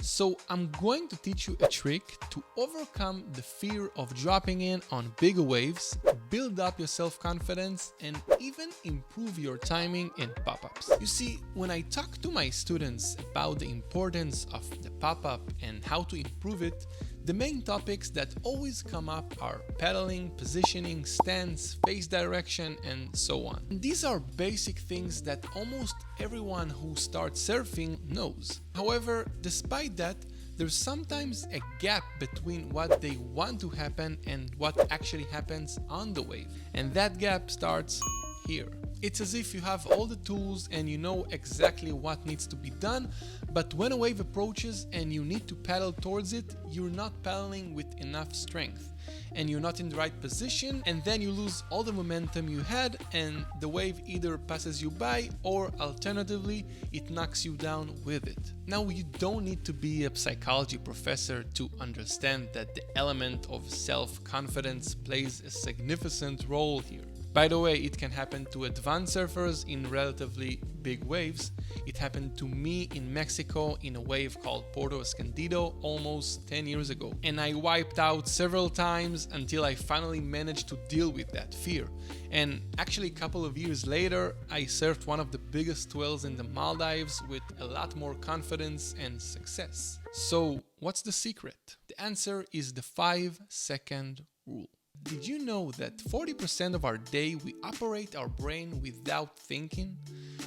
So I'm going to teach you a trick to overcome the fear of dropping in on bigger waves, build up your self-confidence, and even improve your timing in pop-ups. You see, when I talk to my students about the importance of the pop-up and how to improve it, the main topics that always come up are pedaling, positioning, stance, face direction, and so on. And these are basic things that almost everyone who starts surfing knows. However, despite that, there's sometimes a gap between what they want to happen and what actually happens on the wave. And that gap starts here. It's as if you have all the tools and you know exactly what needs to be done, but when a wave approaches and you need to paddle towards it, you're not paddling with enough strength and you're not in the right position, and then you lose all the momentum you had and the wave either passes you by or alternatively it knocks you down with it. Now, you don't need to be a psychology professor to understand that the element of self-confidence plays a significant role here. By the way, it can happen to advanced surfers in relatively big waves. It happened to me in Mexico in a wave called Puerto Escondido almost 10 years ago. And I wiped out several times until I finally managed to deal with that fear. And actually a couple of years later, I surfed one of the biggest swells in the Maldives with a lot more confidence and success. So what's the secret? The answer is the 5-second rule. Did you know that 40% of our day we operate our brain without thinking?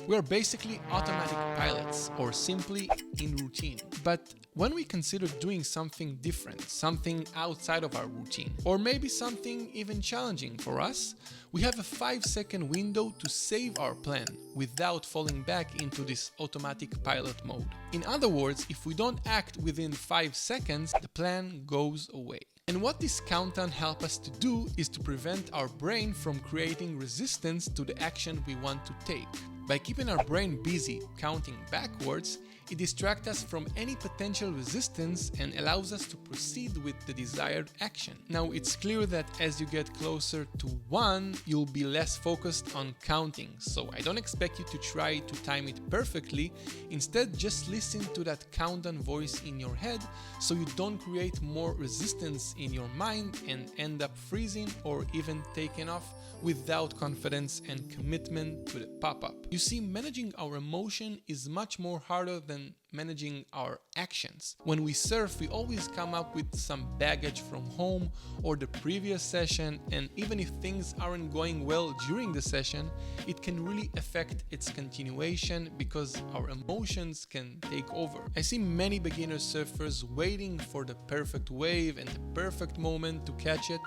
We are basically automatic pilots, or simply in routine. But when we consider doing something different, something outside of our routine, or maybe something even challenging for us, we have a 5-second window to save our plan without falling back into this automatic pilot mode. In other words, if we don't act within 5 seconds, the plan goes away. And what this countdown helps us to do is to prevent our brain from creating resistance to the action we want to take. By keeping our brain busy counting backwards, it distracts us from any potential resistance and allows us to proceed with the desired action. Now, it's clear that as you get closer to 1, you'll be less focused on counting, so I don't expect you to try to time it perfectly. Instead, just listen to that countdown voice in your head so you don't create more resistance in your mind and end up freezing or even taking off without confidence and commitment to the pop-up. You see, managing our emotion is much more harder than managing our actions. When we surf, we always come up with some baggage from home or the previous session, and even if things aren't going well during the session, it can really affect its continuation because our emotions can take over. I see many beginner surfers waiting for the perfect wave and the perfect moment to catch it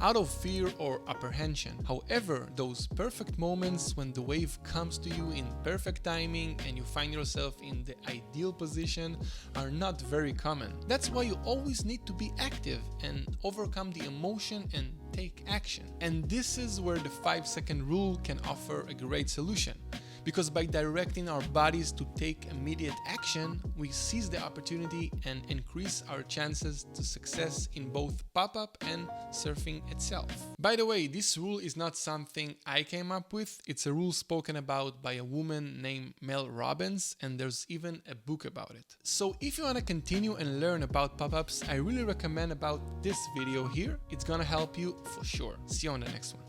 out of fear or apprehension. However, those perfect moments when the wave comes to you in perfect timing and you find yourself in the ideal position are not very common. That's why you always need to be active and overcome the emotion and take action. And this is where the 5-second rule can offer a great solution. Because by directing our bodies to take immediate action, we seize the opportunity and increase our chances to success in both pop-up and surfing itself. By the way, this rule is not something I came up with. It's a rule spoken about by a woman named Mel Robbins, and there's even a book about it. So if you want to continue and learn about pop-ups, I really recommend about this video here. It's gonna help you for sure. See you on the next one.